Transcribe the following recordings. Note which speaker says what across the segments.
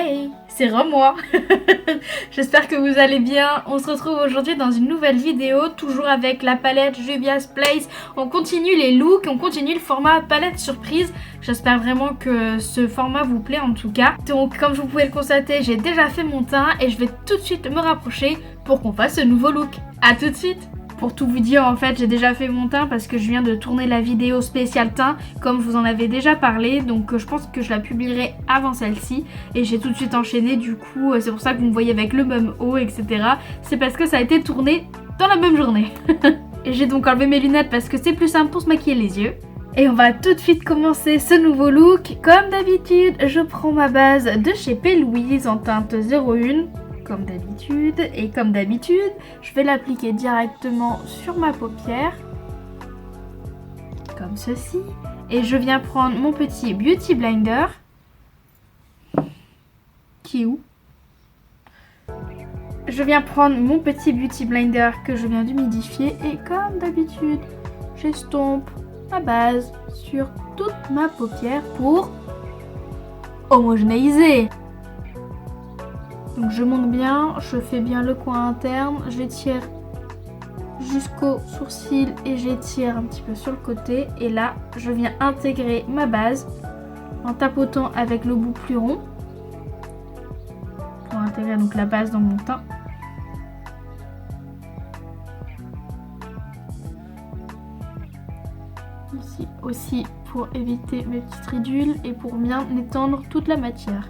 Speaker 1: Hey, c'est moi. J'espère que vous allez bien. On se retrouve aujourd'hui dans une nouvelle vidéo, toujours avec la palette Juvia's Place. On continue les looks, on continue le format palette surprise. J'espère vraiment que ce format vous plaît en tout cas. Donc comme vous pouvez le constater, j'ai déjà fait mon teint et je vais tout de suite me rapprocher pour qu'on fasse ce nouveau look. A tout de suite. Pour tout vous dire, en fait, j'ai déjà fait mon teint parce que je viens de tourner la vidéo spéciale teint, comme je vous en avais déjà parlé. Donc je pense que je la publierai avant celle-ci. Et j'ai tout de suite enchaîné, du coup, c'est pour ça que vous me voyez avec le même haut, etc. C'est parce que ça a été tourné dans la même journée. Et j'ai donc enlevé mes lunettes parce que c'est plus simple pour se maquiller les yeux. Et on va tout de suite commencer ce nouveau look. Comme d'habitude, je prends ma base de chez P. Louise en teinte 01. Comme d'habitude, et comme d'habitude, je vais l'appliquer directement sur ma paupière, comme ceci, et je viens prendre mon petit Beauty Blender, qui est où? Je viens prendre mon petit Beauty Blender que je viens d'humidifier, et comme d'habitude, j'estompe ma base sur toute ma paupière pour homogénéiser. Donc je monte bien, je fais bien le coin interne, j'étire jusqu'au sourcil et j'étire un petit peu sur le côté. Et là, je viens intégrer ma base en tapotant avec le bout plus rond pour intégrer donc la base dans mon teint. Ici aussi pour éviter mes petites ridules et pour bien étendre toute la matière.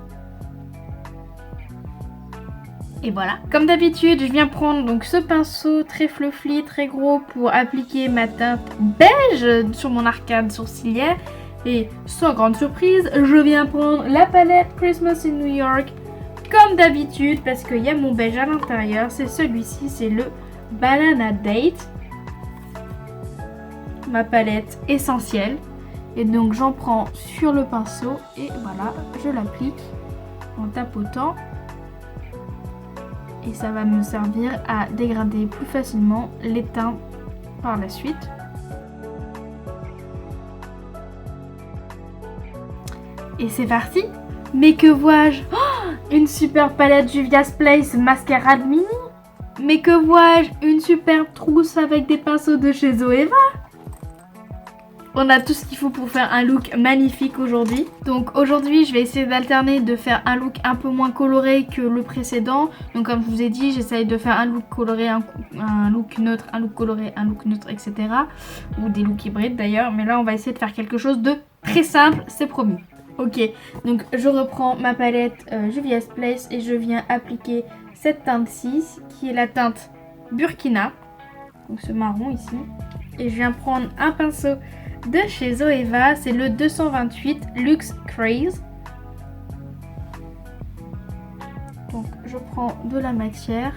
Speaker 1: Et voilà. Comme d'habitude, je viens prendre donc ce pinceau très fluffy, très gros pour appliquer ma teinte beige sur mon arcade sourcilière. Et sans grande surprise, je viens prendre la palette Christmas in New York comme d'habitude parce qu'il y a mon beige à l'intérieur. C'est celui-ci, c'est le Banana Date. Ma palette essentielle. Et donc j'en prends sur le pinceau et voilà, je l'applique en tapotant. Et ça va me servir à dégrader plus facilement les teints par la suite. Et c'est parti! Mais que vois-je? Oh, une super palette Juvia's Place Mascarade Mini! Mais que vois-je? Une superbe trousse avec des pinceaux de chez Zoeva! On a tout ce qu'il faut pour faire un look magnifique aujourd'hui. Donc aujourd'hui, je vais essayer d'alterner, de faire un look un peu moins coloré que le précédent. Donc comme je vous ai dit, j'essaye de faire un look coloré, un look neutre, un look coloré, un look neutre, etc. Ou des looks hybrides d'ailleurs. Mais là, on va essayer de faire quelque chose de très simple, c'est promis. Ok, donc je reprends ma palette Juvia's Place et je viens appliquer cette teinte-ci, qui est la teinte Burkina. Donc ce marron ici. Et je viens prendre un pinceau de chez Zoeva, c'est le 228 Luxe Craze. Donc je prends de la matière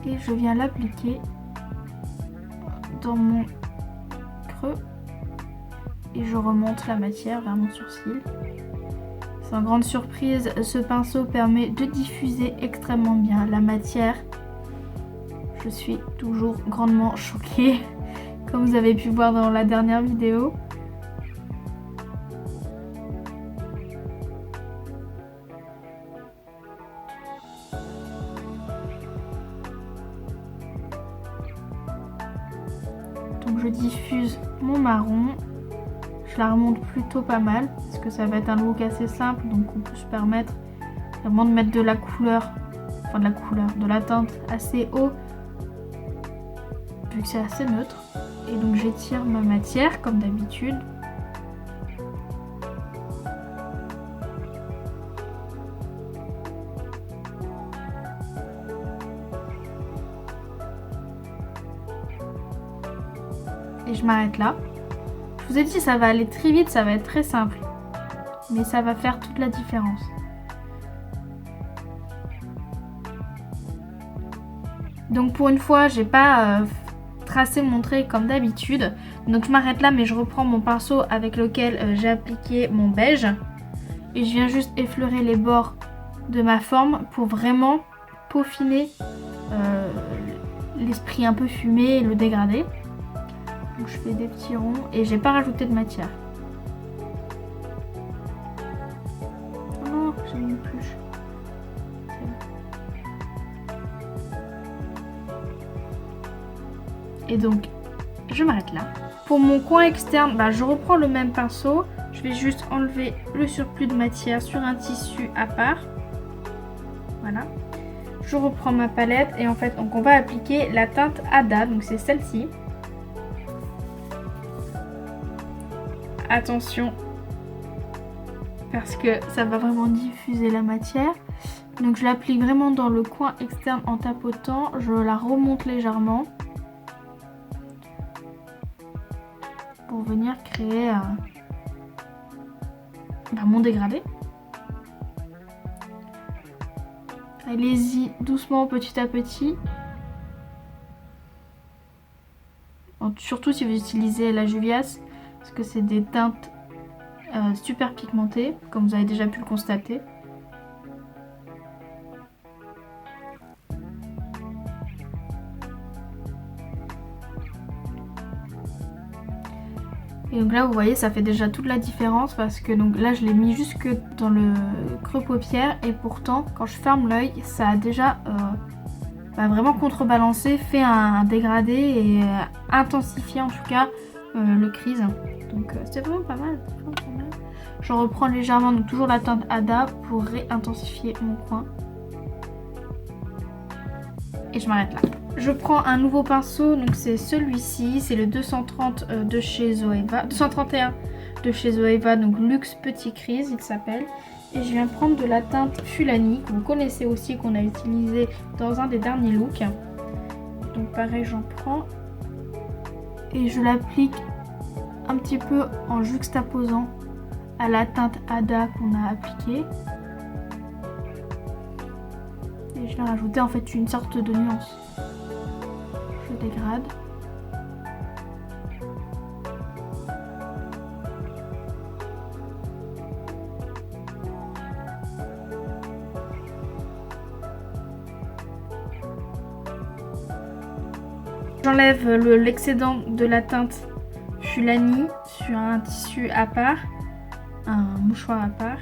Speaker 1: et je viens l'appliquer dans mon creux et je remonte la matière vers mon sourcil. Sans grande surprise, ce pinceau permet de diffuser extrêmement bien la matière. Je suis toujours grandement choquée. Comme vous avez pu voir dans la dernière vidéo. Donc je diffuse mon marron. Je la remonte plutôt pas mal parce que ça va être un look assez simple. Donc on peut se permettre vraiment de mettre de la couleur, enfin de la teinte assez haut. Vu que c'est assez neutre. Et donc j'étire ma matière comme d'habitude. Et je m'arrête là. Je vous ai dit, ça va aller très vite, ça va être très simple. Mais ça va faire toute la différence. Donc pour une fois, j'ai pas tracé mon trait comme d'habitude. Donc je m'arrête là, mais je reprends mon pinceau avec lequel j'ai appliqué mon beige. Et je viens juste effleurer les bords de ma forme pour vraiment peaufiner l'esprit un peu fumé et le dégrader. Donc je fais des petits ronds et j'ai pas rajouté de matière. Oh, j'ai une puce. Et donc, je m'arrête là. Pour mon coin externe, je reprends le même pinceau. Je vais juste enlever le surplus de matière sur un tissu à part. Voilà. Je reprends ma palette et en fait, donc on va appliquer la teinte Ada, donc c'est celle-ci. Attention, parce que ça va vraiment diffuser la matière. Donc je l'applique vraiment dans le coin externe en tapotant. Je la remonte légèrement pour venir créer mon dégradé. Allez-y doucement, petit à petit. Surtout si vous utilisez la Juvias, parce que c'est des teintes super pigmentées, comme vous avez déjà pu le constater. Et donc là vous voyez, ça fait déjà toute la différence parce que donc là je l'ai mis jusque dans le creux paupière et pourtant quand je ferme l'œil ça a déjà vraiment contrebalancé, fait un dégradé et intensifié en tout cas le crease. Donc c'est vraiment pas mal, Je reprends légèrement donc toujours la teinte Ada pour réintensifier mon coin. Et je m'arrête là. Je prends un nouveau pinceau, donc c'est celui-ci, c'est le 230 de chez Zoeva, 231 de chez Zoeva, donc Luxe Petit Crease il s'appelle. Et je viens prendre de la teinte Fulani, que vous connaissez aussi, qu'on a utilisé dans un des derniers looks. Donc pareil, j'en prends et je l'applique un petit peu en juxtaposant à la teinte Ada qu'on a appliquée. Et je vais rajouter en fait une sorte de nuance. Je dégrade. J'enlève l'excédent de la teinte Fulani sur un tissu à part, un mouchoir à part.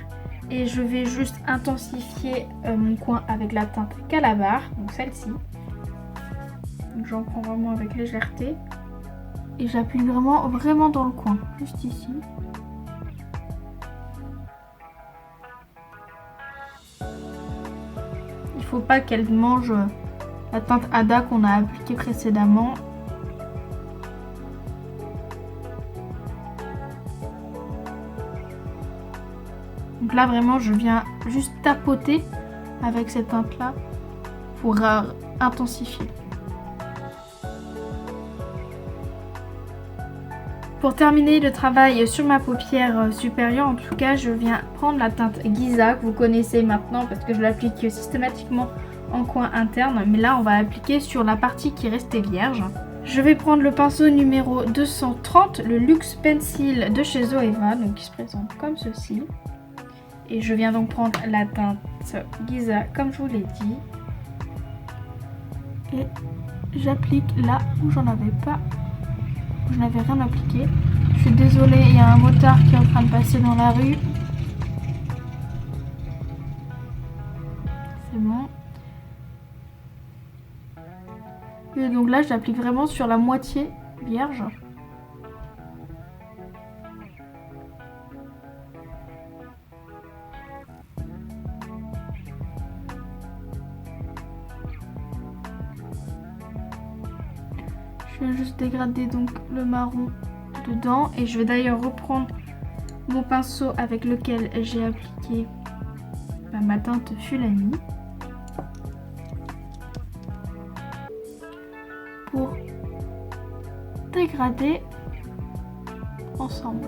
Speaker 1: Et je vais juste intensifier mon coin avec la teinte Calabar, donc celle-ci. J'en prends vraiment avec légèreté. Et j'applique vraiment dans le coin, juste ici. Il faut pas qu'elle mange la teinte Ada qu'on a appliquée précédemment. Donc là vraiment je viens juste tapoter avec cette teinte là pour intensifier. Pour terminer le travail sur ma paupière supérieure, en tout cas, je viens prendre la teinte Giza que vous connaissez maintenant parce que je l'applique systématiquement en coin interne. Mais là, on va appliquer sur la partie qui restait vierge. Je vais prendre le pinceau numéro 230, le Luxe Pencil de chez Zoeva, donc qui se présente comme ceci. Et je viens donc prendre la teinte Giza comme je vous l'ai dit. Et j'applique là où j'en avais pas. Je n'avais rien appliqué. Je suis désolée, il y a un motard qui est en train de passer dans la rue. C'est bon. Et donc là, j'applique vraiment sur la moitié vierge. Je vais juste dégrader donc le marron dedans et je vais d'ailleurs reprendre mon pinceau avec lequel j'ai appliqué ma teinte Fulani pour dégrader ensemble.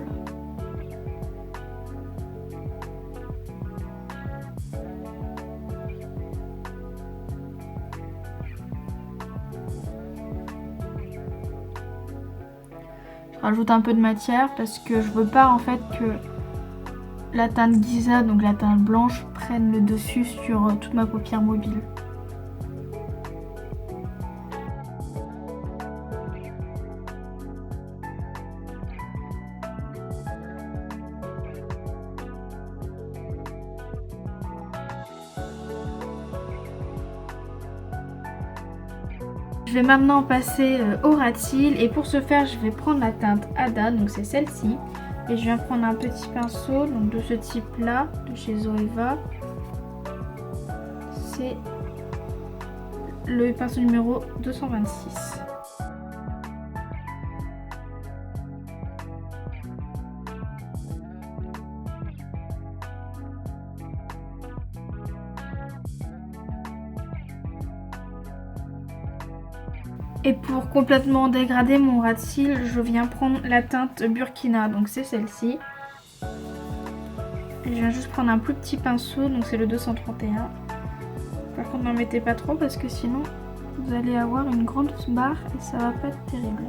Speaker 1: Rajoute un peu de matière parce que je veux pas en fait que la teinte Giza, donc la teinte blanche, prenne le dessus sur toute ma paupière mobile. vais maintenant passer au ras de cils et pour ce faire je vais prendre la teinte Ada, donc c'est celle-ci. Et je viens prendre un petit pinceau donc de ce type là, de chez Zoeva. C'est le pinceau numéro 226. Et pour complètement dégrader mon ras de cils, je viens prendre la teinte Burkina, donc c'est celle-ci. Je viens juste prendre un plus petit pinceau, donc c'est le 231. Par contre, n'en mettez pas trop parce que sinon vous allez avoir une grande barre et ça va pas être terrible.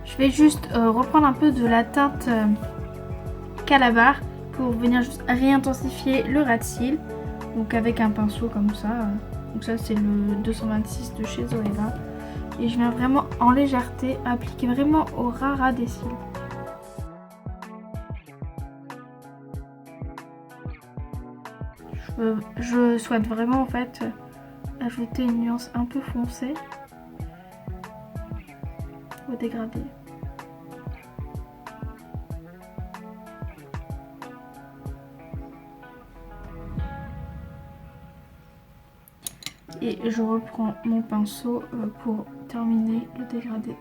Speaker 1: Je vais juste reprendre un peu de la teinte Calabar pour venir juste réintensifier le ras de cils. Donc avec un pinceau comme ça. Donc ça c'est le 226 de chez Zoeva. Et je viens vraiment en légèreté appliquer vraiment au ras des cils. Je souhaite vraiment en fait ajouter une nuance un peu foncée au dégradé. Et je reprends mon pinceau pour terminer le dégradé.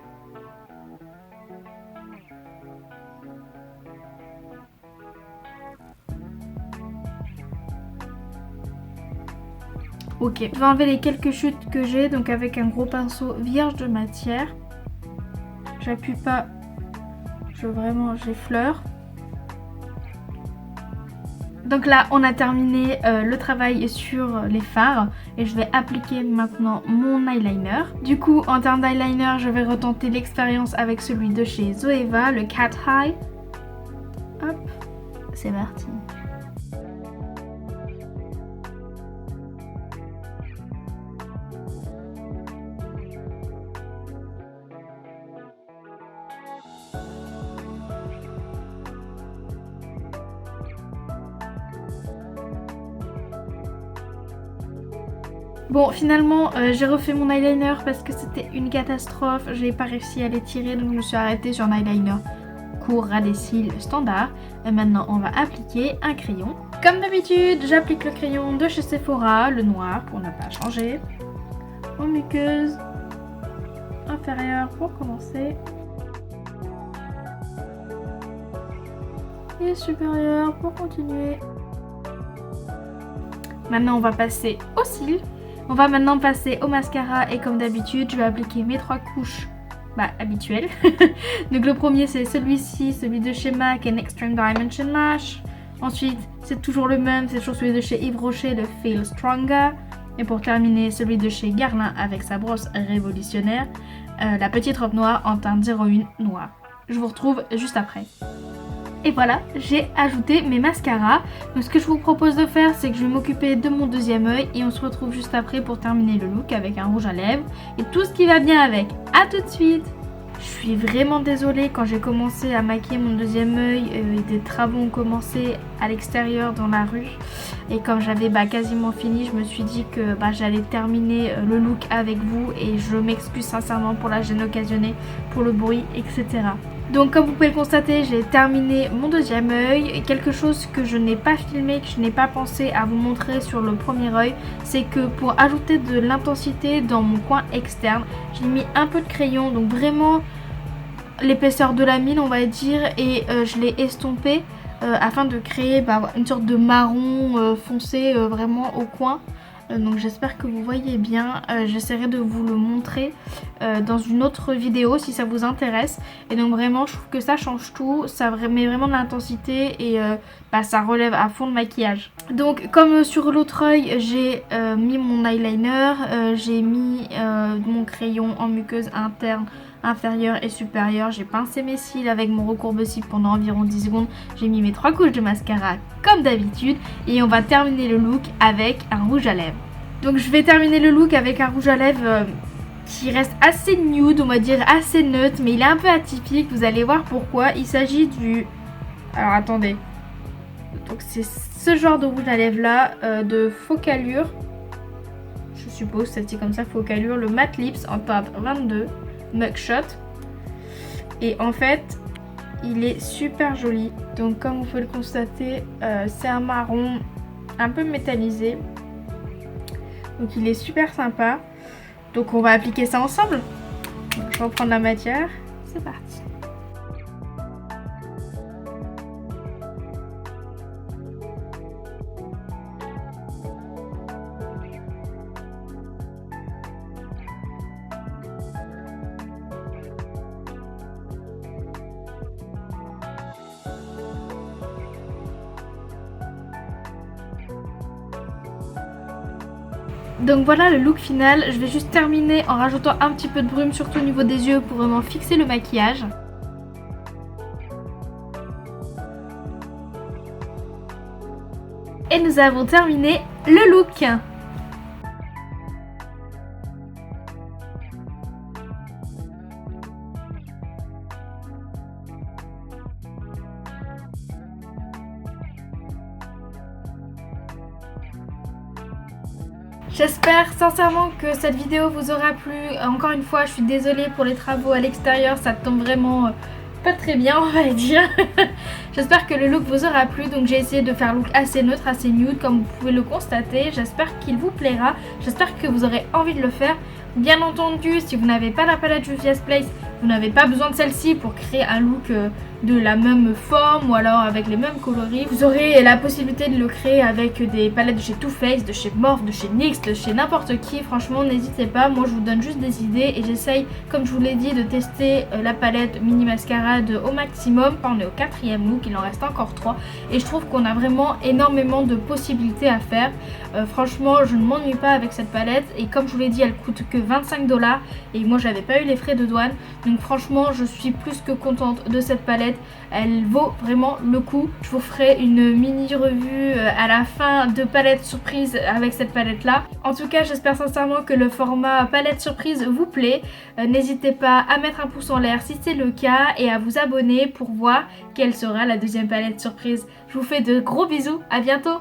Speaker 1: Ok, je vais enlever les quelques chutes que j'ai, donc avec un gros pinceau vierge de matière. J'appuie pas, j'effleure. Donc là, on a terminé le travail sur les fards et je vais appliquer maintenant mon eyeliner. Du coup, en termes d'eyeliner, je vais retenter l'expérience avec celui de chez Zoeva, le Cat Eye. Hop, c'est parti. Bon, finalement, j'ai refait mon eyeliner parce que c'était une catastrophe. J'ai pas réussi à l'étirer, donc je me suis arrêtée sur un eyeliner court ras des cils standard. Et maintenant, on va appliquer un crayon. Comme d'habitude, j'applique le crayon de chez Sephora, le noir, pour ne pas changer. Aux muqueuses inférieures pour commencer. Et supérieures pour continuer. Maintenant, on va passer aux cils. On va maintenant passer au mascara et comme d'habitude, je vais appliquer mes 3 couches habituelles. Donc le premier c'est celui-ci, celui de chez MAC and Extreme Dimension Lash. Ensuite, c'est toujours le même, c'est toujours celui de chez Yves Rocher, le Feel Stronger. Et pour terminer, celui de chez Guerlain avec sa brosse révolutionnaire, la petite robe noire en teinte 01 noir. Je vous retrouve juste après. Et voilà, j'ai ajouté mes mascaras. Donc ce que je vous propose de faire, c'est que je vais m'occuper de mon deuxième œil et on se retrouve juste après pour terminer le look avec un rouge à lèvres et tout ce qui va bien avec. A tout de suite. Je suis vraiment désolée, quand j'ai commencé à maquiller mon deuxième œil, des travaux ont commencé à l'extérieur dans la rue. Et comme j'avais quasiment fini, je me suis dit que j'allais terminer le look avec vous et je m'excuse sincèrement pour la gêne occasionnée, pour le bruit, etc. Donc comme vous pouvez le constater, j'ai terminé mon deuxième œil. Et quelque chose que je n'ai pas filmé, que je n'ai pas pensé à vous montrer sur le premier œil, c'est que pour ajouter de l'intensité dans mon coin externe, j'ai mis un peu de crayon, donc vraiment l'épaisseur de la mine on va dire, et je l'ai estompé afin de créer une sorte de marron foncé vraiment au coin. Donc j'espère que vous voyez bien, j'essaierai de vous le montrer dans une autre vidéo si ça vous intéresse. Et donc vraiment je trouve que ça change tout, ça met vraiment de l'intensité et ça relève à fond le maquillage. Donc comme sur l'autre œil j'ai mis mon eyeliner, j'ai mis mon crayon en muqueuse interne, inférieure et supérieure, j'ai pincé mes cils avec mon recourbe-cils pendant environ 10 secondes, j'ai mis mes 3 couches de mascara comme d'habitude et on va terminer le look avec un rouge à lèvres. Donc je vais terminer le look avec un rouge à lèvres qui reste assez nude, on va dire assez neutre, mais il est un peu atypique, vous allez voir pourquoi. Il s'agit du... Alors attendez. Donc c'est ce genre de rouge à lèvres là, de Focallure. Je suppose ça se dit comme ça, Focallure. Le Matte Lips en teinte 22, Mugshot. Et en fait, il est super joli. Donc comme vous pouvez le constater, c'est un marron un peu métallisé. Donc il est super sympa. Donc on va appliquer ça ensemble. Donc, je vais reprendre la matière. C'est parti. Donc voilà le look final, je vais juste terminer en rajoutant un petit peu de brume surtout au niveau des yeux pour vraiment fixer le maquillage. Et nous avons terminé le look. J'espère sincèrement que cette vidéo vous aura plu. Encore une fois, je suis désolée pour les travaux à l'extérieur, ça tombe vraiment pas très bien, on va le dire. J'espère que le look vous aura plu, donc j'ai essayé de faire un look assez neutre, assez nude comme vous pouvez le constater. J'espère qu'il vous plaira, j'espère que vous aurez envie de le faire. Bien entendu, si vous n'avez pas la palette Juvia's Place, vous n'avez pas besoin de celle-ci pour créer un look de la même forme ou alors avec les mêmes coloris. Vous aurez la possibilité de le créer avec des palettes de chez Too Faced, de chez Morphe, de chez NYX, de chez n'importe qui. Franchement, n'hésitez pas. Moi, je vous donne juste des idées et j'essaye, comme je vous l'ai dit, de tester la palette Mini Mascarade au maximum. On est au 4e look, il en reste encore 3 et je trouve qu'on a vraiment énormément de possibilités à faire. Franchement, je ne m'ennuie pas avec cette palette et comme je vous l'ai dit, elle coûte que 25 $ et moi, j'avais pas eu les frais de douane. Donc franchement, je suis plus que contente de cette palette. Elle vaut vraiment le coup. Je vous ferai une mini revue à la fin de palette surprise avec cette palette là. En tout cas, j'espère sincèrement que le format palette surprise vous plaît. N'hésitez pas à mettre un pouce en l'air si c'est le cas et à vous abonner pour voir quelle sera la deuxième palette surprise. Je vous fais de gros bisous, à bientôt.